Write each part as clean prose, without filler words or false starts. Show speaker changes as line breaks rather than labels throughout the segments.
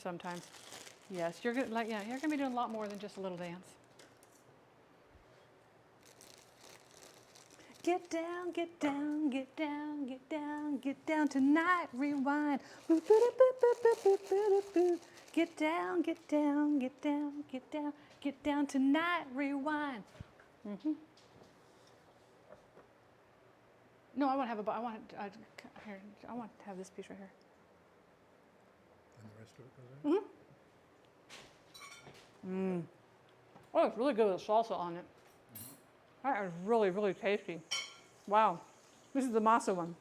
sometimes. Yes, you're gonna you're gonna be doing a lot more than just a little dance. Get down, get down, get down, get down, get down tonight, rewind. Boop, boop, boop, boop, boop, boop, boop, boop. Get down, get down, get down, get down, get down tonight, rewind. Mm-hmm. No, I want to have I want to have this piece right here.
And the rest of it goes in?
Mm-hmm. Oh, it's really good with salsa on it. That is really, really tasty. Wow. This is the masa one.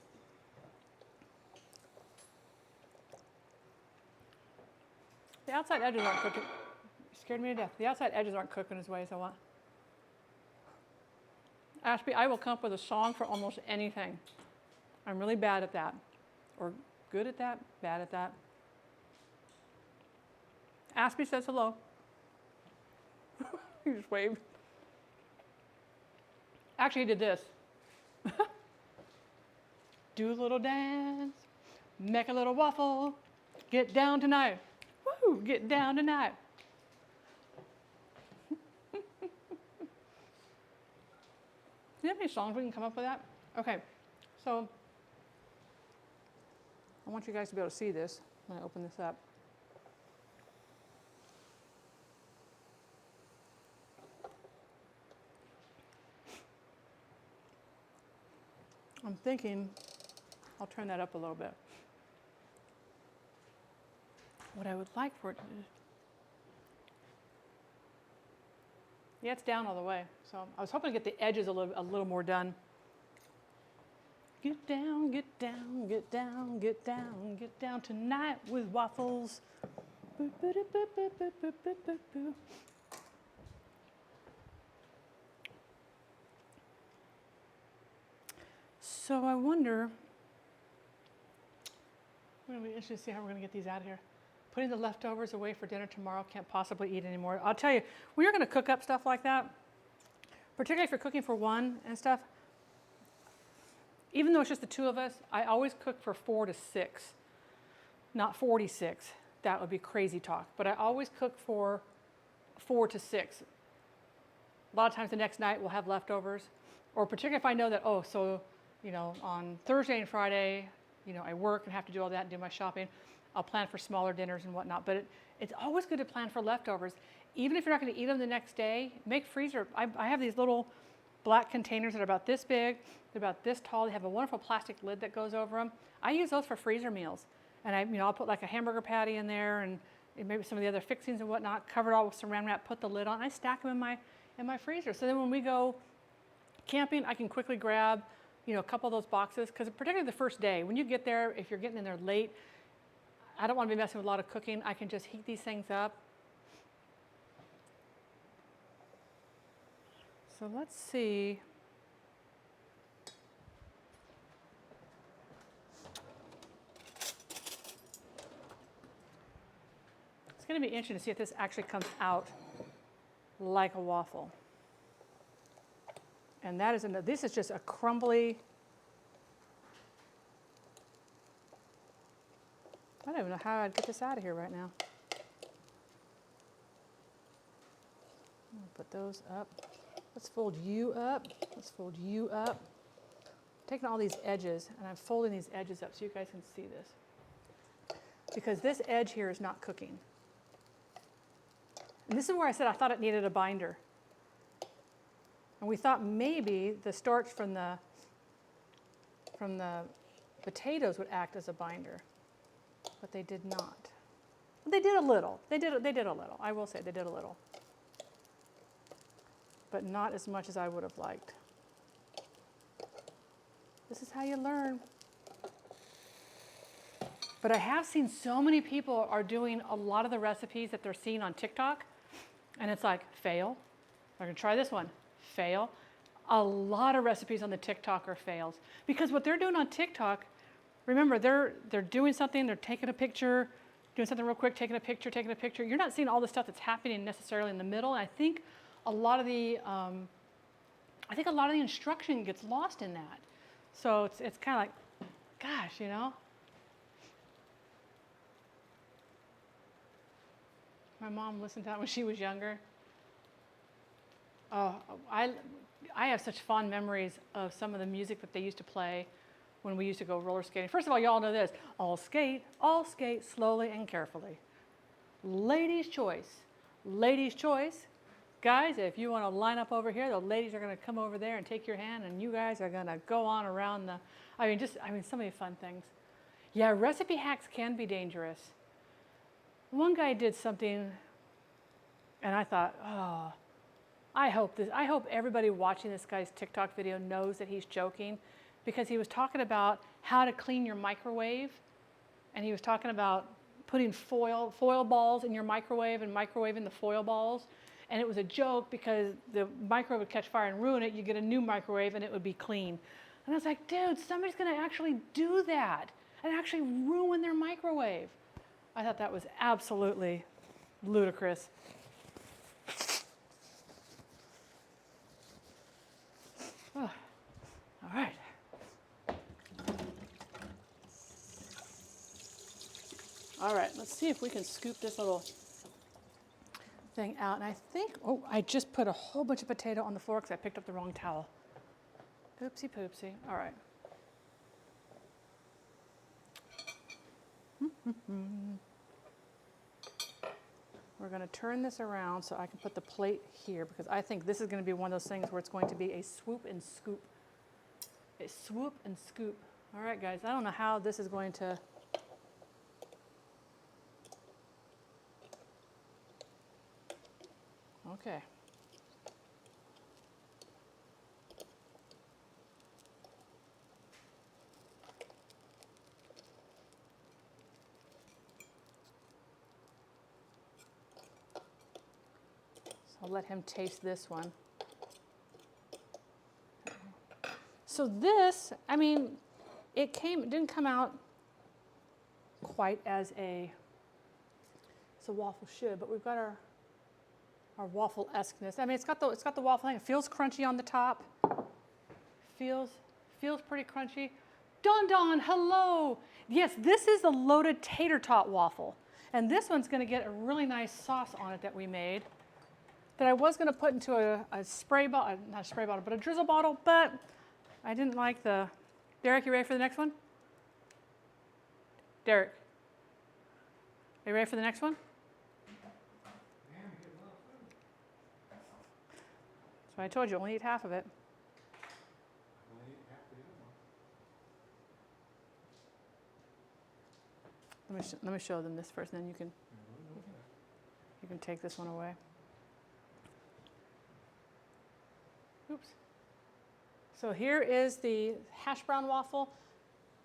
The outside edges aren't cooking. You scared me to death. The outside edges aren't cooking as well as I want. Ashby, I will come up with a song for almost anything. I'm really bad at that. Or good at that, bad at that. Ashby says hello. He just waved. Actually, he did this. Do a little dance, make a little waffle, get down tonight. Woo, get down tonight. Do you have any songs we can come up with that? Okay, so I want you guys to be able to see this when I open this up. I'm thinking, I'll turn that up a little bit. What I would like for it to do. Yeah, it's down all the way. So I was hoping to get the edges a little more done. Get down, get down, get down, get down, get down tonight with waffles. Boop, boop, boop, boop, boop, boop, boop, boop, boop. So I wonder, I'm going to be interested to see how we're going to get these out of here. Putting the leftovers away for dinner tomorrow, can't possibly eat anymore. I'll tell you, when you're going to cook up stuff like that, particularly if you're cooking for one and stuff, even though it's just the two of us, I always cook for 4 to 6, not 46. That would be crazy talk. But I always cook for 4 to 6. A lot of times the next night we'll have leftovers, or particularly if I know that, oh, so, you know, on Thursday and Friday, you know, I work and have to do all that and do my shopping. I'll plan for smaller dinners and whatnot, but it's always good to plan for leftovers. Even if you're not going to eat them the next day, make freezer. I have these little black containers that are about this big, they're about this tall. They have a wonderful plastic lid that goes over them. I use those for freezer meals, and I'll put like a hamburger patty in there and maybe some of the other fixings and whatnot. Cover it all with saran wrap, put the lid on. And I stack them in my freezer. So then when we go camping, I can quickly grab, you know, a couple of those boxes, because particularly the first day, when you get there, if you're getting in there late, I don't want to be messing with a lot of cooking. I can just heat these things up. So let's see. It's going to be interesting to see if this actually comes out like a waffle. And that is, this is just a crumbly, I don't even know how I'd get this out of here right now. I'm gonna put those up. Let's fold you up. Let's fold you up. I'm taking all these edges and I'm folding these edges up so you guys can see this. Because this edge here is not cooking. And this is where I said I thought it needed a binder. And we thought maybe the starch from the potatoes would act as a binder. But they did not. They did a little. They did a little. I will say they did a little. But not as much as I would have liked. This is how you learn. But I have seen so many people are doing a lot of the recipes that they're seeing on TikTok. And it's like, fail. I'm going to try this one. Fail. A lot of recipes on the TikTok are fails. Because what they're doing on TikTok, remember, they're doing something, they're taking a picture, doing something real quick, taking a picture. You're not seeing all the stuff that's happening necessarily in the middle. And I think a lot of the instruction gets lost in that. So it's kind of like, gosh, you know. My mom listened to that when she was younger. Oh, I have such fond memories of some of the music that they used to play when we used to go roller skating. First of all, y'all know this. All skate slowly and carefully. Ladies' choice. Ladies' choice. Guys, if you want to line up over here, the ladies are going to come over there and take your hand, and you guys are going to go on around the, so many fun things. Yeah, recipe hacks can be dangerous. One guy did something, and I thought, oh, I hope everybody watching this guy's TikTok video knows that he's joking, because he was talking about how to clean your microwave, and he was talking about putting foil balls in your microwave and microwaving the foil balls. And it was a joke because the microwave would catch fire and ruin it. You get a new microwave and it would be clean. And I was like, dude, somebody's going to actually do that and actually ruin their microwave. I thought that was absolutely ludicrous. Oh, all right. All right, let's see if we can scoop this little thing out. And I think, oh, I just put a whole bunch of potato on the floor because I picked up the wrong towel. Oopsie poopsie. All right. We're going to turn this around so I can put the plate here, because I think this is going to be one of those things where it's going to be a swoop and scoop. A swoop and scoop. All right, guys, I don't know how this is going to... Okay. So I'll let him taste this one. So this, I mean, it didn't come out quite as a waffle should, but we've got our waffle-esqueness. I mean, it's got the waffle thing. It feels crunchy on the top. Feels pretty crunchy. Don, hello. Yes, this is the loaded tater tot waffle. And this one's going to get a really nice sauce on it that we made, that I was going to put into a spray bottle, not a spray bottle, but a drizzle bottle, but I didn't like the... Derek, you ready for the next one? Derek, are you ready for the next one? So I told you, only eat half of it. Let me show them this first, and then you can take this one away. Oops. So here is the hash brown waffle.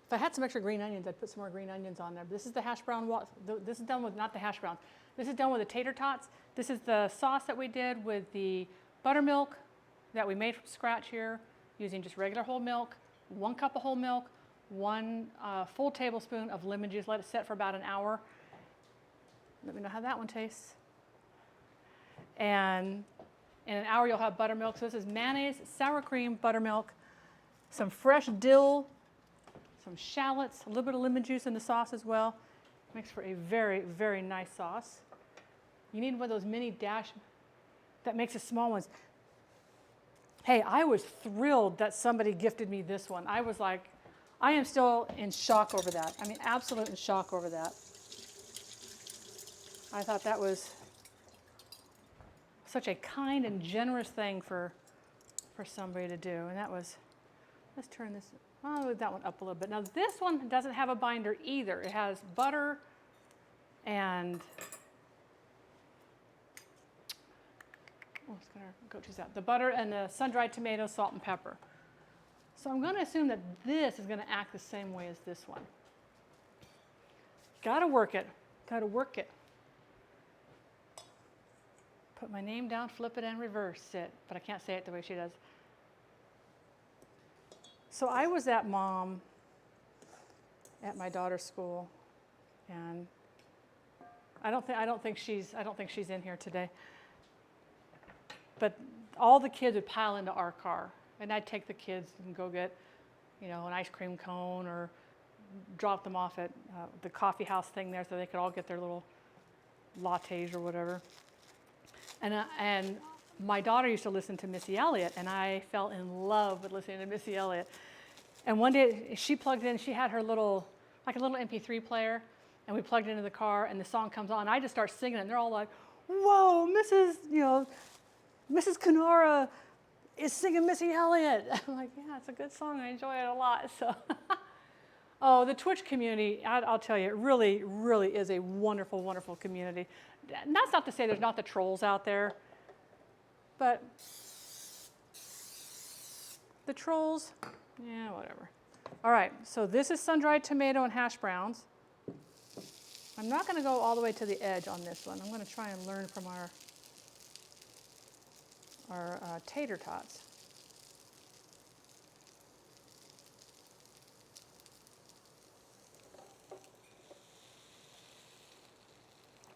If I had some extra green onions, I'd put some more green onions on there. But this is the hash brown waffle. This is done with, not the hash browns. This is done with the tater tots. This is the sauce that we did with the buttermilk that we made from scratch here, using just regular whole milk, 1 cup of whole milk, 1 full tablespoon of lemon juice. Let it set for about an hour. Let me know how that one tastes. And in an hour, you'll have buttermilk. So this is mayonnaise, sour cream, buttermilk, some fresh dill, some shallots, a little bit of lemon juice in the sauce as well. Makes for a very, very nice sauce. You need one of those mini dash that makes the small ones. Hey, I was thrilled that somebody gifted me this one. I was like, I am still in shock over that. I mean, absolute in shock over that. I thought that was such a kind and generous thing for somebody to do. And that was, let's turn this, I'll move that one up a little bit. Now this one doesn't have a binder either. It has butter and, it's gonna go choose that. The butter and the sun-dried tomato, salt and pepper. So I'm gonna assume that this is gonna act the same way as this one. Gotta work it, gotta work it. Put my name down, flip it, and reverse it. But I can't say it the way she does. So I was that mom at my daughter's school, and I don't think she's in here today. But all the kids would pile into our car, and I'd take the kids and go get, an ice cream cone or drop them off at the coffee house thing there, so they could all get their little lattes or whatever. And my daughter used to listen to Missy Elliott, and I fell in love with listening to Missy Elliott. And one day she plugged in, she had her little, like a little MP3 player, and we plugged it into the car, and the song comes on. And I just start singing it, and they're all like, whoa, Mrs. Kenora is singing Missy Elliott. I'm like, yeah, it's a good song. I enjoy it a lot. So, oh, the Twitch community, I'll tell you, it really, really is a wonderful, wonderful community. And that's not to say there's not the trolls out there, but the trolls, yeah, whatever. All right, so this is sun-dried tomato and hash browns. I'm not going to go all the way to the edge on this one. I'm going to try and learn from our tater tots.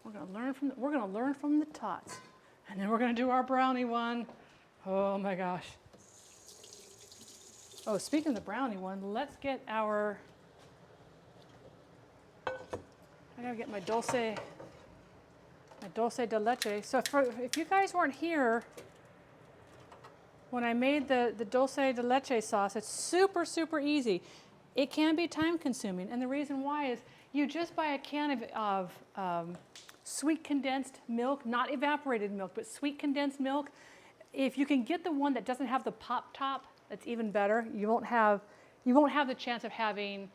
We're going to learn from the tots, and then we're going to do our brownie one. Oh my gosh! Oh, speaking of the brownie one, let's get our. I gotta get my dulce de leche. So if you guys weren't here when I made the dulce de leche sauce, it's super, super easy. It can be time consuming, and the reason why is you just buy a can of sweet condensed milk, not evaporated milk, but sweet condensed milk. If you can get the one that doesn't have the pop top, that's even better. You won't have the chance of having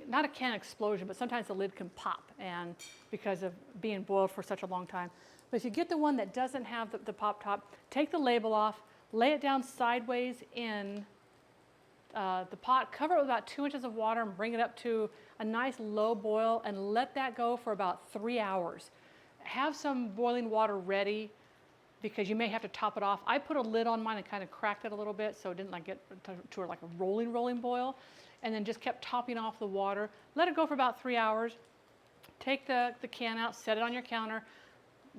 not a can explosion, but sometimes the lid can pop, and because of being boiled for such a long time. But if you get the one that doesn't have the pop top, take the label off, lay it down sideways in the pot, cover it with about 2 inches of water, and bring it up to a nice low boil, and let that go for about 3 hours. Have some boiling water ready, because you may have to top it off. I put a lid on mine and kind of cracked it a little bit so it didn't get to like a rolling boil, and then just kept topping off the water. Let it go for about 3 hours. Take the can out, set it on your counter,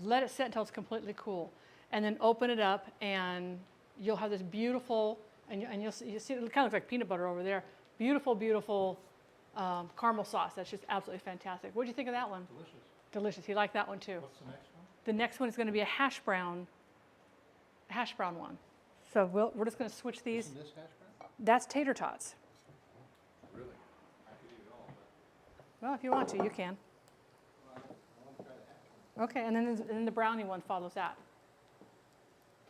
let it sit until it's completely cool, and then open it up, and you'll have this beautiful, and you'll see it kind of looks like peanut butter over there. Beautiful, beautiful caramel sauce. That's just absolutely fantastic. What did you think of that one?
Delicious.
Delicious. You like that one too?
What's the next one?
The next one is going to be a hash brown one. So we're just going to switch these.
Isn't this hash brown?
That's tater tots.
Really? I could eat it all, but
Well, if you want to, you can.
I want to try the hash brown.
Okay, and then the brownie one follows that.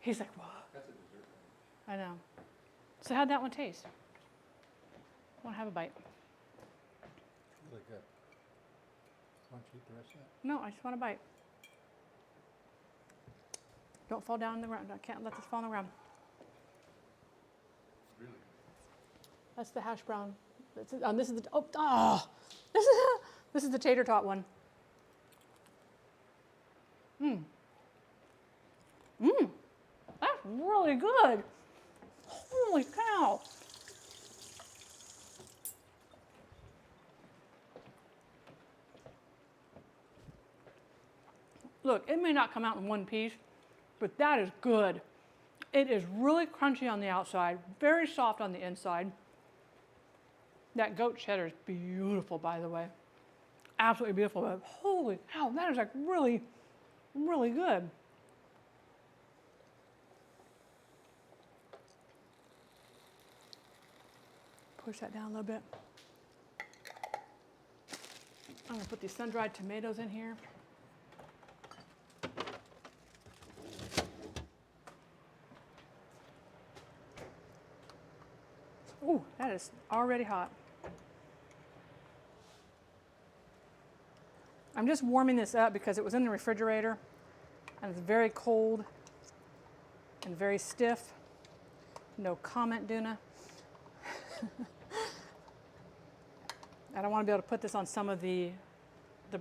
He's like, whoa.
That's a dessert.
I know. So how'd that one taste? Want to have a bite?
Really good. Why don't you eat the rest of that?
No, I just want a bite. Don't fall down on the ground. I can't let this fall on the ground.
Really good.
That's the hash brown. This is this is the tater tot one. That's really good. Holy cow. Look, it may not come out in one piece, but that is good. It is really crunchy on the outside, very soft on the inside. That goat cheddar is beautiful, by the way. Absolutely beautiful. But holy cow, that is like really, really good. Push that down a little bit. I'm gonna put these sun-dried tomatoes in here. Ooh, that is already hot. I'm just warming this up because it was in the refrigerator and it's very cold and very stiff. No comment, Duna. I don't want to be able to put this on some of the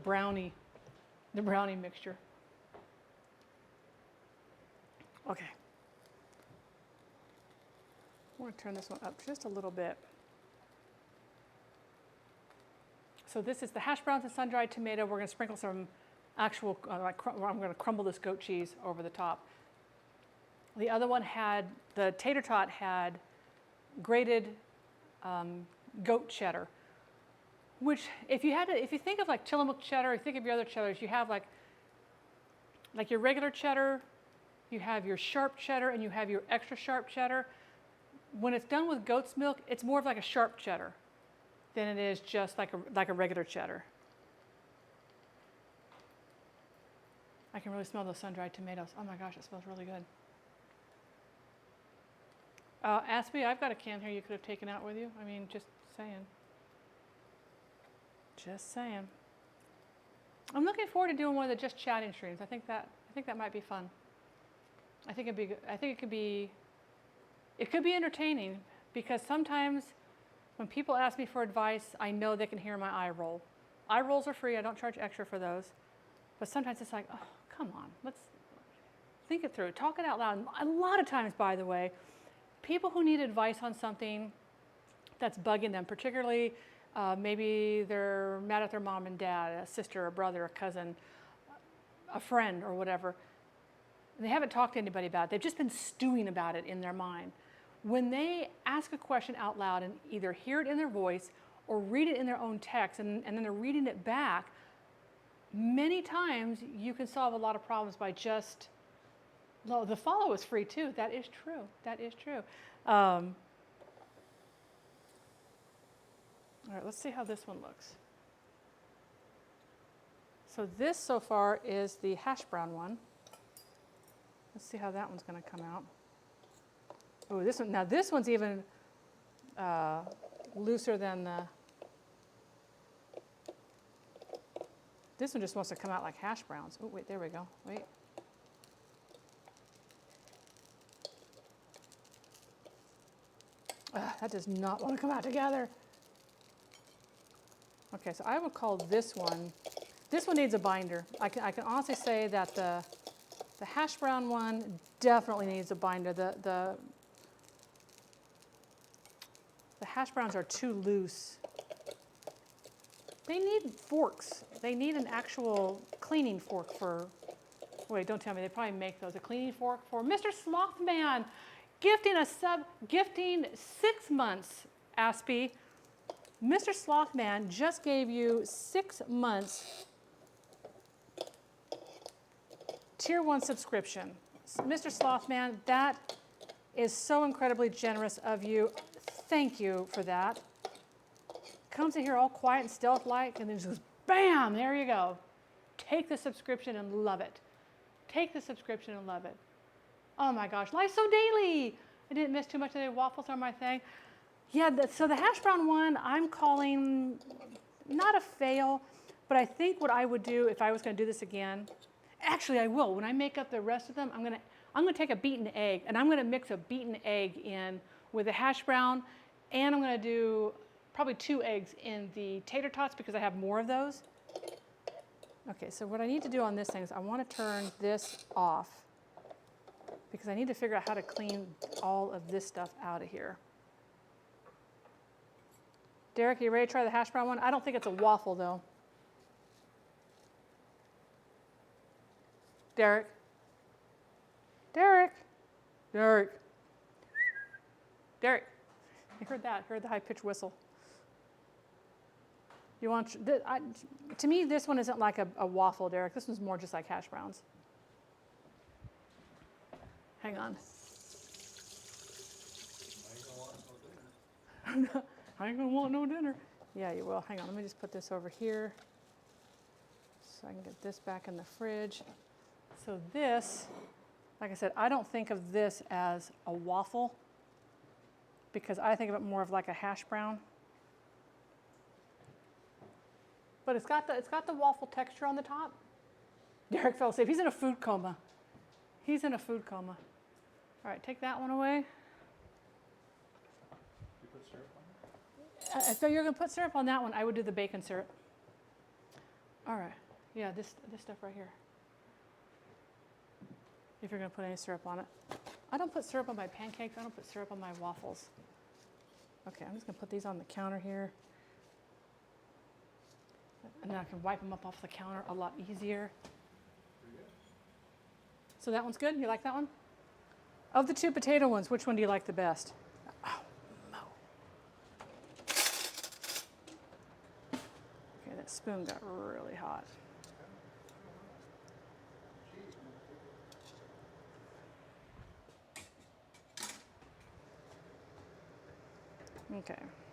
brownie mixture. Okay. I want to turn this one up just a little bit. So this is the hash browns and sun-dried tomato. We're going to sprinkle some actual, I'm going to crumble this goat cheese over the top. The other one the tater tot had grated goat cheddar, which if you think of like Tillamook cheddar, or think of your other cheddars, you have like like your regular cheddar, you have your sharp cheddar, and you have your extra sharp cheddar. When it's done with goat's milk, it's more of like a sharp cheddar than it is just like a regular cheddar. I can really smell those sun-dried tomatoes. Oh my gosh, it smells really good. Aspie, I've got a can here you could have taken out with you. I mean, just saying. Just saying. I'm looking forward to doing one of the just chatting streams. I think that might be fun. I think it could be entertaining, because sometimes when people ask me for advice, I know they can hear my eye roll. Eye rolls are free. I don't charge extra for those. But sometimes it's like, oh, come on, let's think it through. Talk it out loud. A lot of times, by the way, people who need advice on something that's bugging them, particularly maybe they're mad at their mom and dad, a sister, a brother, a cousin, a friend, or whatever, and they haven't talked to anybody about it. They've just been stewing about it in their mind. When they ask a question out loud and either hear it in their voice or read it in their own text, and then they're reading it back, many times you can solve a lot of problems by just, well, the follow is free too. That is true. That is true. All right, let's see how this one looks. So this so far is the hash brown one. Let's see how that one's going to come out. Oh, this one. Now this one's even looser than the. This one just wants to come out like hash browns. Oh, wait, there we go. Wait. That does not want to come out together. Okay, so I would call this one needs a binder. I can honestly say that the hash brown one definitely needs a binder. The hash browns are too loose. They need forks. They need an actual cleaning fork for, wait, don't tell me, they probably make those. A cleaning fork for Mr. Slothman, gifting 6 months, Aspie. Mr. Slothman just gave you 6 months Tier 1 subscription. Mr. Slothman, that is so incredibly generous of you. Thank you for that. Comes in here all quiet and stealth-like, and then just goes, bam, there you go. Take the subscription and love it. Take the subscription and love it. Oh my gosh, life's so daily. I didn't miss too much today. Waffles are my thing. Yeah, so the hash brown one, I'm calling not a fail, but I think what I would do if I was going to do this again, actually I will. When I make up the rest of them, I'm going to take a beaten egg, and I'm going to mix a beaten egg in with the hash brown, and I'm going to do probably 2 eggs in the tater tots because I have more of those. Okay, so what I need to do on this thing is I want to turn this off because I need to figure out how to clean all of this stuff out of here. Derek, you ready to try the hash brown one? I don't think it's a waffle, though. Derek? Derek? Derek? Derek? You heard that. Heard the high-pitched whistle. You want? To me, this one isn't like a waffle, Derek. This one's more just like hash browns. Hang on. I ain't gonna want no dinner. Yeah, you will. Hang on. Let me just put this over here so I can get this back in the fridge. So this, like I said, I don't think of this as a waffle because I think of it more of like a hash brown. But it's got the waffle texture on the top. Derek fell asleep. He's in a food coma. He's in a food coma. All right, take that one away.
You put syrup on it?
If you're going to put syrup on that one, I would do the bacon syrup. All right. Yeah, this stuff right here. If you're going to put any syrup on it. I don't put syrup on my pancakes. I don't put syrup on my waffles. Okay, I'm just going to put these on the counter here. And then I can wipe them up off the counter a lot easier. So that one's good? You like that one? Of the 2 potato ones, which one do you like the best? Oh, no. Okay, that spoon got really hot. Okay.